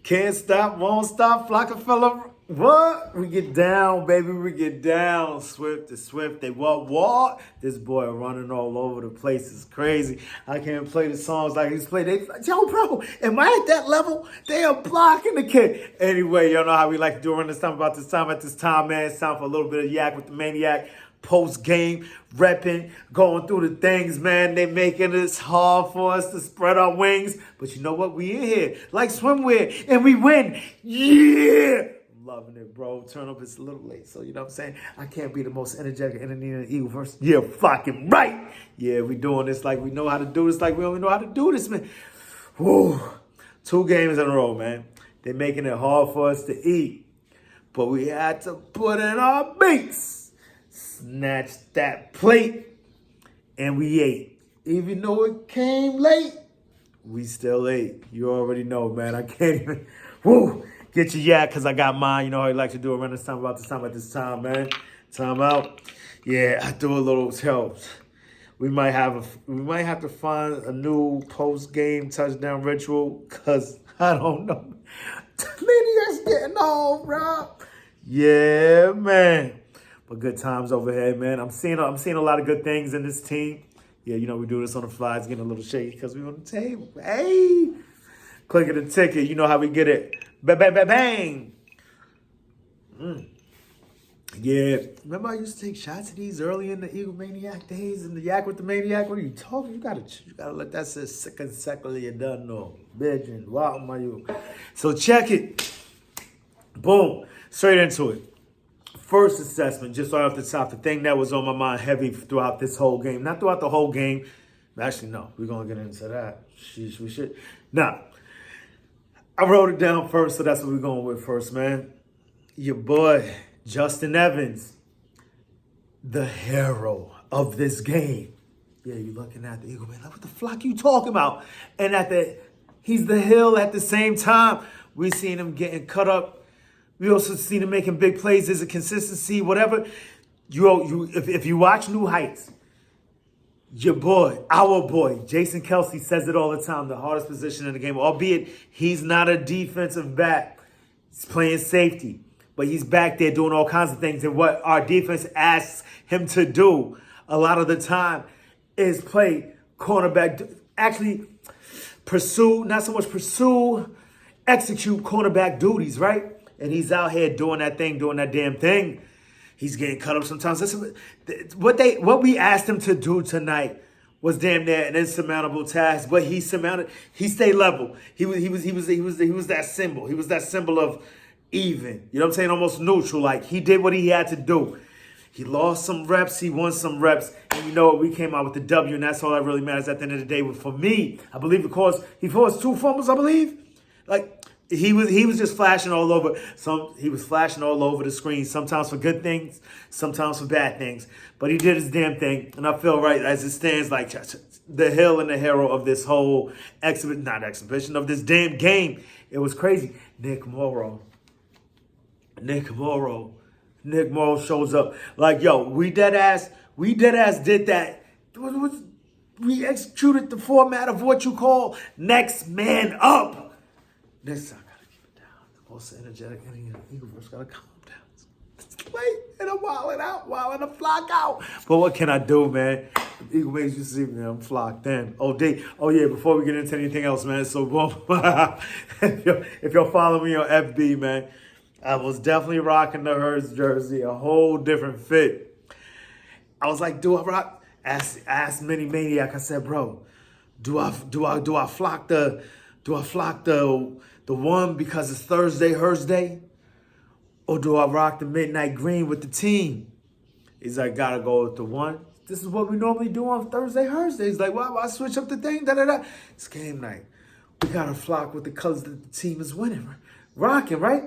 Can't stop, won't stop, Flockefeller. What? We get down, baby. We get down. Swift to Swift. They walk. This boy running all over the place is crazy. I can't play the songs like he's played. Yo, bro, am I at that level? They are blocking the kid. Anyway, y'all know how we like to do around this time about this time. At this time, man, it's time for a little bit of Yak with the Maniac. Post-game, repping, going through the things, man. They making it hard for us to spread our wings. But you know what? We in here like swimwear, and we win. Yeah! Loving it, bro. Turn up, it's a little late. So, you know what I'm saying? I can't be the most energetic entity in the Eagle verse. Yeah, fucking right. Yeah, we doing this like we know how to do this, like we don't know how to do this, man. Whew. 2 games in a row, man. They're making it hard for us to eat. But we had to put in our beats. Snatched that plate, and we ate. Even though it came late, we still ate. You already know, man. I can't even, get your yak, because I got mine. You know how you like to do around this time, about this time, at this time, man. Time out. Yeah, I do a little help. We might have to find a new post-game touchdown ritual, because I don't know. Maniac's getting home, bro. Yeah, man. But good times over here, man. I'm seeing a lot of good things in this team. Yeah, you know, we do this on the fly. It's getting a little shaky because we're on the table. Hey! Clicking the ticket. You know how we get it. Bang, bang, bang, bang. Yeah. Remember I used to take shots of these early in the Eagle Maniac days and the Yak with the Maniac? What are you talking? You gotta let that sit second secondly you done know. Bitchin'. Wow, my you. So check it. Boom. Straight into it. First assessment, just right off the top, the thing that was on my mind heavy throughout this whole game. Not throughout the whole game. Actually, no. We're going to get into that. Sheesh, we should. Nah. I wrote it down first, so that's what we're going with first, man. Your boy, Justin Evans, the hero of this game. Yeah, you're looking at the Eagle, man. Like, what the flock you talking about? And he's the hill at the same time. We seen him getting cut up. We also seen him making big plays. There's a consistency, whatever. If you watch New Heights, your boy, our boy, Jason Kelsey says it all the time, the hardest position in the game, albeit he's not a defensive back. He's playing safety, but he's back there doing all kinds of things. And what our defense asks him to do a lot of the time is play cornerback, actually execute cornerback duties, right? And he's out here doing that damn thing. He's getting cut up sometimes. What we asked him to do tonight was damn near an insurmountable task, but he stayed level. He was that symbol. He was that symbol of even. You know what I'm saying? Almost neutral. Like he did what he had to do. He lost some reps, he won some reps, and you know what? We came out with the W, and that's all that really matters at the end of the day. But for me, I believe he forced 2 fumbles, I believe. Like, he was just flashing all over. He was flashing all over the screen, sometimes for good things, sometimes for bad things. But he did his damn thing, and I feel right as it stands like the hill and the hero of this whole exhibition of this damn game. It was crazy. Nick Morrow shows up like, yo, we dead ass did that. We executed the format of what you call next man up. Next time, I gotta keep it down. The most energetic in the Eagleverse gotta calm down. It's late, and I'm wilding the flock out. But what can I do, man? The Eagle makes you see me, I'm flocked in. Oh yeah, before we get into anything else, man, so boom. if you're following me on FB, man, I was definitely rocking the Hurts jersey, a whole different fit. I was like, do I rock? Asked Mini Maniac, I said, bro, do I flock the one because it's Thursday, Day? Or do I rock the midnight green with the team? He's like, gotta go with the one. This is what we normally do on Thursday, He's like, why switch up the thing? It's game night. We gotta flock with the colors that the team is winning. Rocking, right?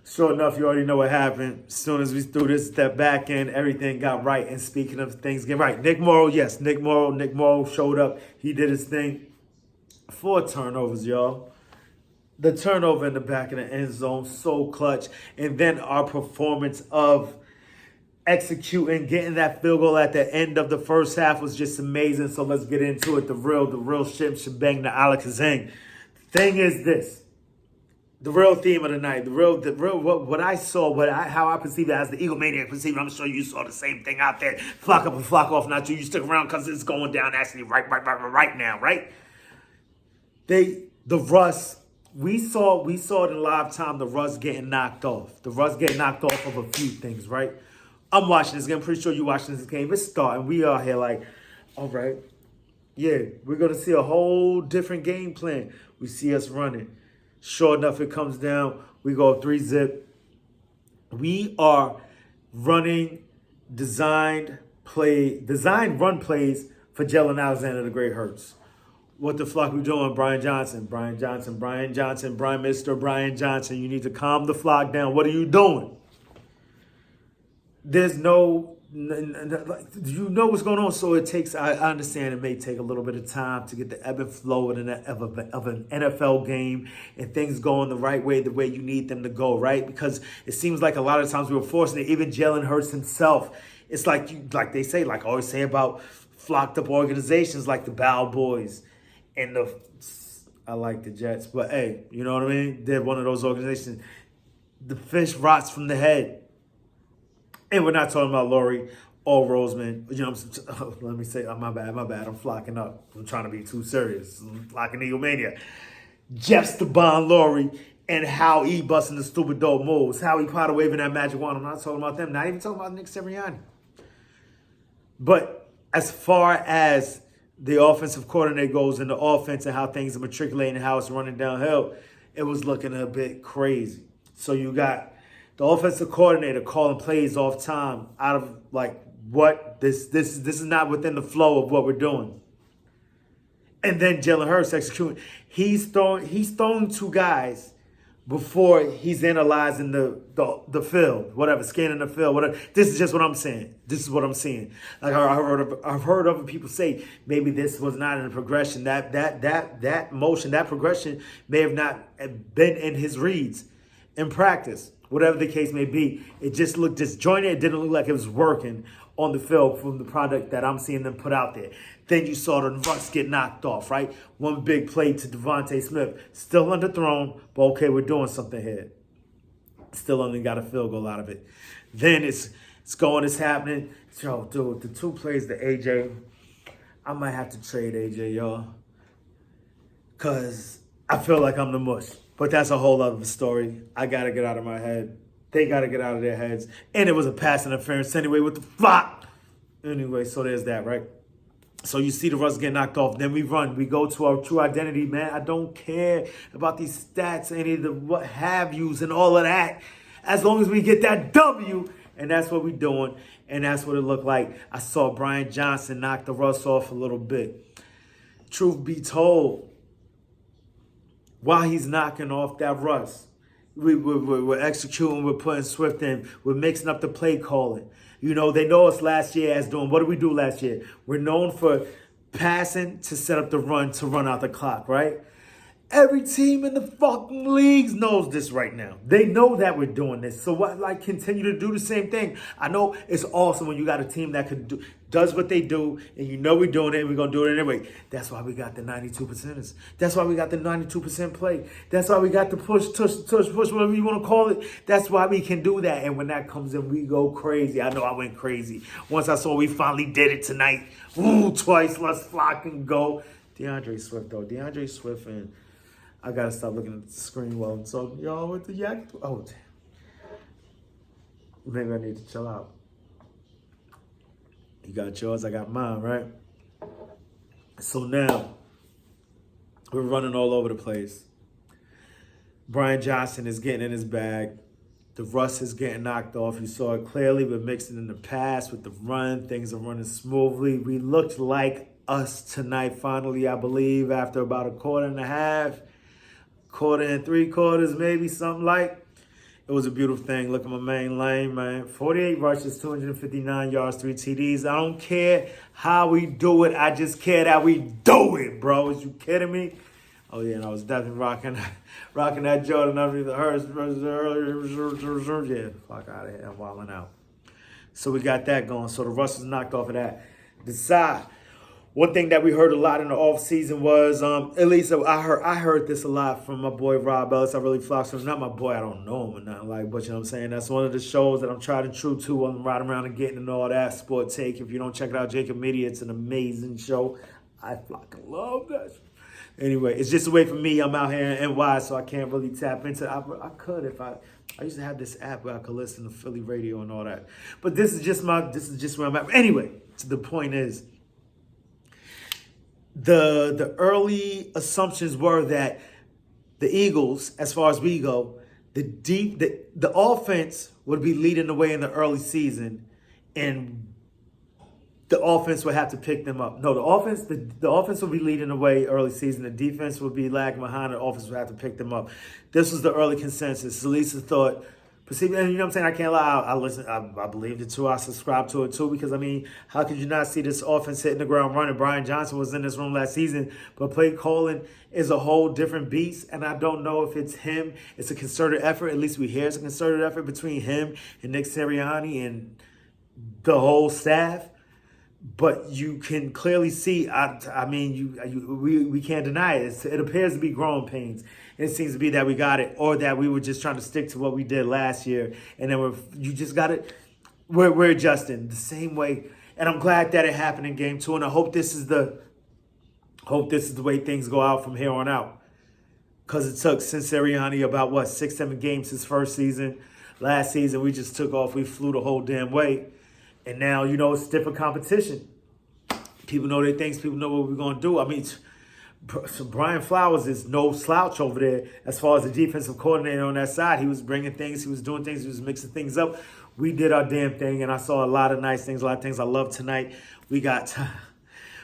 Sure enough, you already know what happened. As soon as we threw this step back in, everything got right. And speaking of things getting right, Nick Morrow showed up. He did his thing. 4 turnovers, y'all. The turnover in the back of the end zone, so clutch. And then our performance of executing, getting that field goal at the end of the first half was just amazing. So let's get into it. The real shit, shebang, the Alakazam. Thing is this. the real theme of the night, what I saw, how I perceive it as the Eagle Maniac perceived it. I'm sure you saw the same thing out there. Flock up and flock off. Not you stick around because it's going down actually right now, right? The Russ, we saw it in live time. The Russ getting knocked off. The Russ getting knocked off of a few things, right? I'm watching this game. I'm pretty sure you watching this game. It's starting. We are here like, all right, yeah, we're gonna see a whole different game plan. We see us running. Sure enough, it comes down. We go 3-zip. We are running design run plays for Jalen Alexander, the Great Hurts. What the fuck we doing, Brian Johnson? Brian Mr. Brian Johnson. You need to calm the flock down. What are you doing? There's no, you know what's going on. So it takes, I understand it may take a little bit of time to get the ebb and flow of an NFL game and things going the right way, the way you need them to go, right? Because it seems like a lot of times we were forcing it. Even Jalen Hurts himself, it's like they say, like I always say about flocked up organizations like the Bow Boys and I like the Jets, but hey, you know what I mean? They're one of those organizations. The fish rots from the head. And we're not talking about Laurie or Roseman. You know, let me say, my bad. I'm flocking up. I'm trying to be too serious. I'm flocking Eagle Mania. Jeff Steban Laurie and how he busting the stupid dope moves. How he Potter waving that magic wand. I'm not talking about them. Not even talking about Nick Sirianni. But as far as the offensive coordinator goes and the offense and how things are matriculating and how it's running downhill, it was looking a bit crazy. So you got the offensive coordinator calling plays off time out of like what this is not within the flow of what we're doing. And then Jalen Hurts executing. He's throwing two guys before he's analyzing the field, whatever, scanning the field, whatever. This is just what I'm saying. This is what I'm seeing. Like I've heard other people say maybe this was not in the progression. That motion, that progression may have not been in his reads in practice. Whatever the case may be, it just looked disjointed. It didn't look like it was working on the field from the product that I'm seeing them put out there. Then you saw the Russ get knocked off, right? One big play to Devontae Smith. Still underthrown, but okay, we're doing something here. Still only got a field goal out of it. Then it's happening. Yo, dude, the two plays to AJ, I might have to trade AJ, y'all. Because I feel like I'm the mush. But that's a whole other story. I got to get out of my head. They got to get out of their heads. And it was a pass interference anyway with the flop. Anyway, so there's that, right? So you see the Russ get knocked off. Then we run. We go to our true identity, man. I don't care about these stats, any of the what have yous and all of that. As long as we get that W. And that's what we're doing. And that's what it looked like. I saw Brian Johnson knock the Russ off a little bit. Truth be told, while he's knocking off that Russ, we're executing, we're putting Swift in, we're mixing up the play calling. You know, they know us last year as doing, what did we do last year? We're known for passing to set up the run to run out the clock, right? Every team in the fucking leagues knows this right now. They know that we're doing this. So what, like, continue to do the same thing. I know it's awesome when you got a team that does what they do, and you know we're doing it, and we're going to do it anyway. That's why we got the 92%ers. That's why we got the 92% play. That's why we got the push, whatever you want to call it. That's why we can do that. And when that comes in, we go crazy. I know I went crazy. Once I saw we finally did it tonight. Ooh, twice, let's flock and go. DeAndre Swift, though. DeAndre Swift and... I gotta stop looking at the screen while I'm talking. Y'all with the yak. Oh, damn. Maybe I need to chill out. You got yours, I got mine, right? So now, we're running all over the place. Brian Johnson is getting in his bag. The Russ is getting knocked off. You saw it clearly. We're mixing in the pass with the run. Things are running smoothly. We looked like us tonight, finally, I believe, after about a quarter and a half. Quarter and three quarters, maybe something like. It was a beautiful thing. Look at my main lane, man. 48 rushes, 259 yards, 3 TDs. I don't care how we do it. I just care that we do it, bro. Is you kidding me? Oh, yeah, and I was definitely rocking that Jordan underneath the Hurst. Yeah, fuck out of here. I'm wilding out. So we got that going. So the Russ was knocked off of that. The side. One thing that we heard a lot in the off season was, at least I heard this a lot from my boy Rob Ellis. I really flocked to him. Not my boy, I don't know him or nothing like, but you know what I'm saying? That's one of the shows that I'm tried and true to. I'm riding around and getting and all that sport take. If you don't check it out, Jacob Media, it's an amazing show. I fucking love that show. Anyway, it's just a way for me. I'm out here in NY, so I can't really tap into it. I could if I used to have this app where I could listen to Philly radio and all that. But this is just where I'm at. Anyway, so the point is, the early assumptions were that the Eagles, as far as we go, the offense would be leading the way in the early season, and the offense would have to pick them up. No, the offense would be leading the way early season. The defense would be lagging behind. The offense would have to pick them up. This was the early consensus. Lisa thought, and you know what I'm saying? I can't lie. I believed it too. I subscribed to it too because, I mean, how could you not see this offense hitting the ground running? Brian Johnson was in this room last season, but play calling is a whole different beast. And I don't know if it's him. It's a concerted effort. At least we hear it's a concerted effort between him and Nick Sirianni and the whole staff. But you can clearly see, we can't deny it. It appears to be growing pains. It seems to be that we got it, or that we were just trying to stick to what we did last year, and then you just got it. We're adjusting the same way, and I'm glad that it happened in game 2. And I hope this is the way things go out from here on out, because it took Sirianni about 6-7 games his first season. Last season we just took off. We flew the whole damn way. And now, it's different competition. People know their things. People know what we're going to do. I mean, Brian Flowers is no slouch over there as far as the defensive coordinator on that side. He was bringing things. He was doing things. He was mixing things up. We did our damn thing, and I saw a lot of nice things, a lot of things I love tonight. We got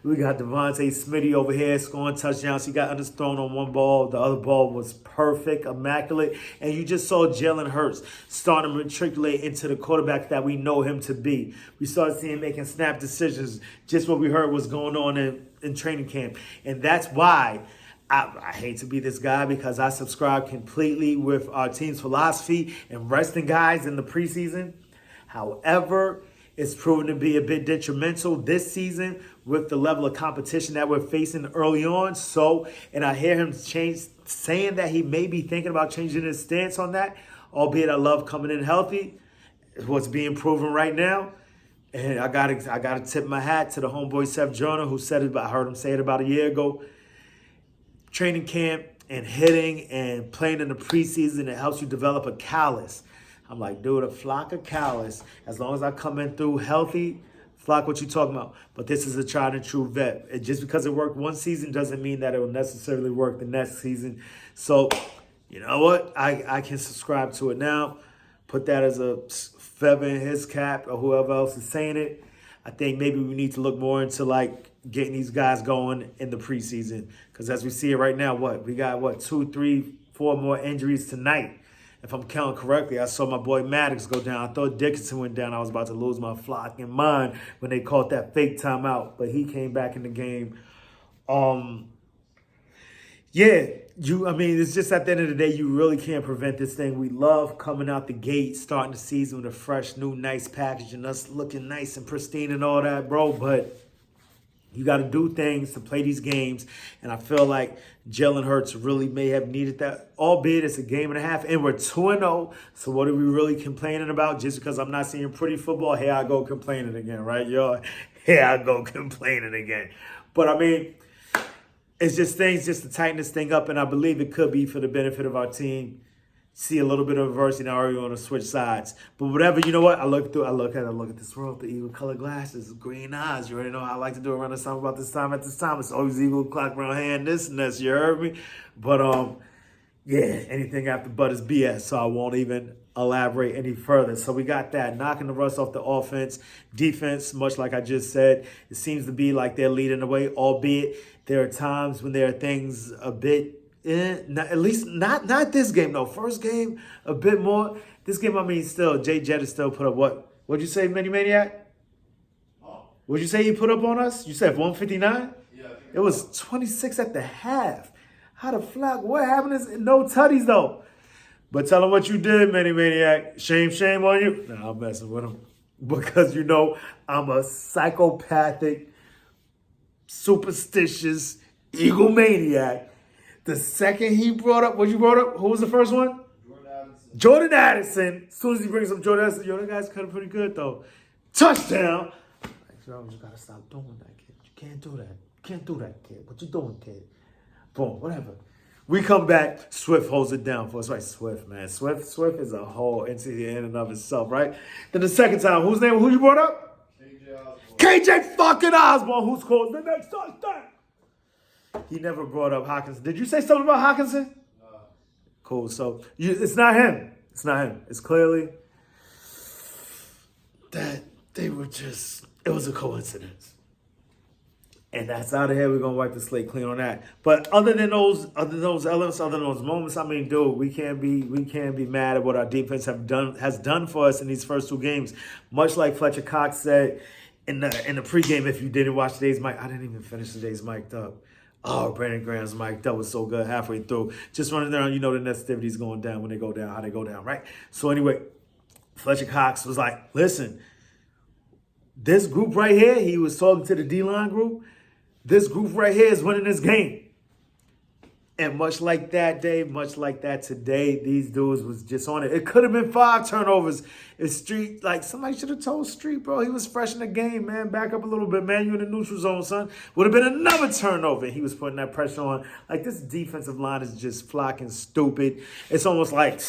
Devontae Smitty over here scoring touchdowns. He got underthrown on one ball. The other ball was perfect, immaculate. And you just saw Jalen Hurts starting to matriculate into the quarterback that we know him to be. We started seeing him making snap decisions, just what we heard was going on in training camp. And that's why I hate to be this guy, because I subscribe completely with our team's philosophy and resting guys in the preseason. However, it's proven to be a bit detrimental this season with the level of competition that we're facing early on. And I hear him saying that he may be thinking about changing his stance on that, albeit I love coming in healthy. It's what's being proven right now. And I gotta tip my hat to the homeboy Seth Joyner, who said it. I heard him say it about a year ago. Training camp and hitting and playing in the preseason, it helps you develop a callus. I'm like, dude, a flock of callus. As long as I come in through healthy, flock, what you talking about? But this is a tried and true vet. Just because it worked one season doesn't mean that it will necessarily work the next season. So, you know what? I can subscribe to it now. Put that as a feather in his cap, or whoever else is saying it. I think maybe we need to look more into getting these guys going in the preseason. Because as we see it right now, we got 2, 3, 4 more injuries tonight. If I'm counting correctly, I saw my boy Maddox go down. I thought Dickinson went down. I was about to lose my flocking mind when they called that fake timeout, but he came back in the game. It's just at the end of the day, you really can't prevent this thing. We love coming out the gate, starting the season with a fresh, new, nice package, and us looking nice and pristine and all that, bro. But you got to do things to play these games, and I feel like Jalen Hurts really may have needed that, albeit it's a game and a half, and we're 2-0, so what are we really complaining about? Just because I'm not seeing pretty football, here I go complaining again, right, y'all? Here I go complaining again. But, I mean, it's just things just to tighten this thing up, and I believe it could be for the benefit of our team. See a little bit of adversity now. We're going to switch sides. But whatever, you know what? I look at this world, the eagle colored glasses, green eyes. You already know how I like to do around this time about this time at this time. It's always eagle clock around hand, this and this. You heard me? But anything after but is BS, so I won't even elaborate any further. So we got that, knocking the rust off the offense. Defense, much like I just said, it seems to be like they're leading the way, albeit there are times when there are things a bit at least not this game though. First game a bit more. This game, I mean, still Jay Jetta still put up what? What'd you say, Maniac? What'd you say he put up on us? You said 159? Yeah. It was 26 at the half. How the flock? What happened? Is no tutties though. But tell him what you did, Maniac. Shame on you. Nah, I'm messing with him because I'm a psychopathic superstitious, Eagle Maniac. The second he brought up, what you brought up? Who was the first one? Jordan Addison. As soon as he brings up Jordan Addison, yo, that guy's kind of pretty good, though. Touchdown. Like, yo, you got to stop doing that, kid. You can't do that. You can't do that, kid. What you doing, kid? Boom, whatever. We come back. Swift holds it down for us. Right, Swift, man. Swift is a whole entity in and of itself, right? Then the second time, who you brought up? KJ Osborne. KJ fucking Osborne, who scores the next touchdown. He never brought up Hawkinson. Did you say something about Hawkinson? No. Cool. So it's not him. It's not him. It's clearly that they were just, it was a coincidence. And that's out of here. We're gonna wipe the slate clean on that. But other than those elements, other than those moments, I mean, dude, we can't be mad at what our defense has done for us in these first two games. Much like Fletcher Cox said in the pregame, if you didn't watch today's mic, I didn't even finish today's mic'd up. Oh, Brandon Graham's mic, that was so good halfway through. Just running down, you know the nestivity's going down when they go down, how they go down, right? So anyway, Fletcher Cox was like, listen, this group right here, he was talking to the D-line group, this group right here is winning this game. And much like that day, much like that today, these dudes was just on it. It could have been 5 turnovers. If Street, like somebody should have told Street, bro, he was fresh in the game, man. Back up a little bit, man. You in the neutral zone, son. Would have been another turnover. He was putting that pressure on. Like this defensive line is just flocking stupid. It's almost like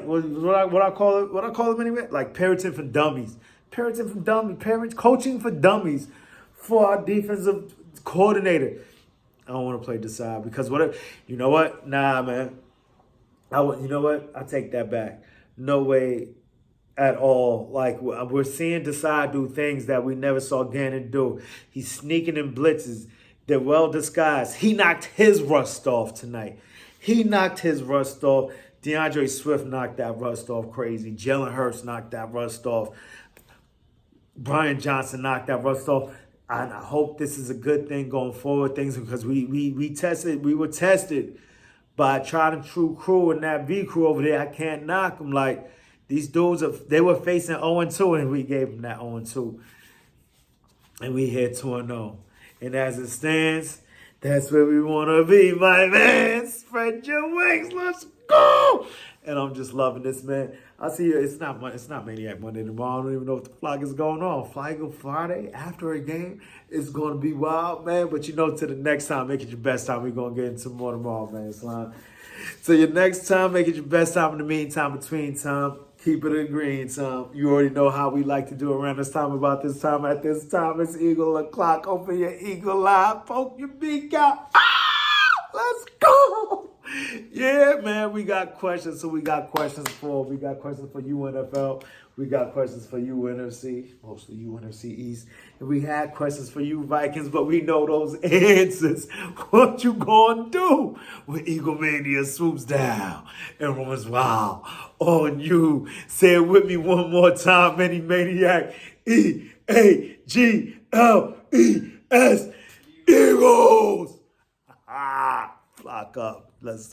what I call it. What I call them anyway? Like parenting for dummies. Coaching for dummies for our defensive coordinator. I don't want to play decide because you know what? Nah, man. You know what? I take that back. No way at all. Like we're seeing Decide do things that we never saw Gannon do. He's sneaking in blitzes. They're well disguised. He knocked his rust off tonight. DeAndre Swift knocked that rust off crazy. Jalen Hurts knocked that rust off. Brian Johnson knocked that rust off. And I hope this is a good thing going forward, things because we were tested by tried and true crew and that V crew over there. I can't knock them. Like these dudes, they were facing 0-2 and we gave them that 0-2. And we hit 2-0. And as it stands, that's where we want to be, my man. Spread your wings. Let's go. And I'm just loving this, man. I'll see you. It's not Maniac Monday tomorrow. I don't even know if the flag is going on. Flag on Friday after a game. It's going to be wild, man. But you know, to the next time, make it your best time. We're going to get into more tomorrow, man. Slime. So your next time, make it your best time. In the meantime, between time, keep it a green time. You already know how we like to do around this time, about this time, at this time. It's Eagle o'clock. Open your eagle eye. Poke your beak out. Let's go. Yeah, man, we got questions. So we got questions for you, NFL. We got questions for you, NFC. Mostly you, NFC East. And we had questions for you, Vikings, but we know those answers. What you gonna do when Eagle Mania swoops down and runs wild on you? Say it with me one more time, Maniac. EAGLES. Eagles. Flock up. Let's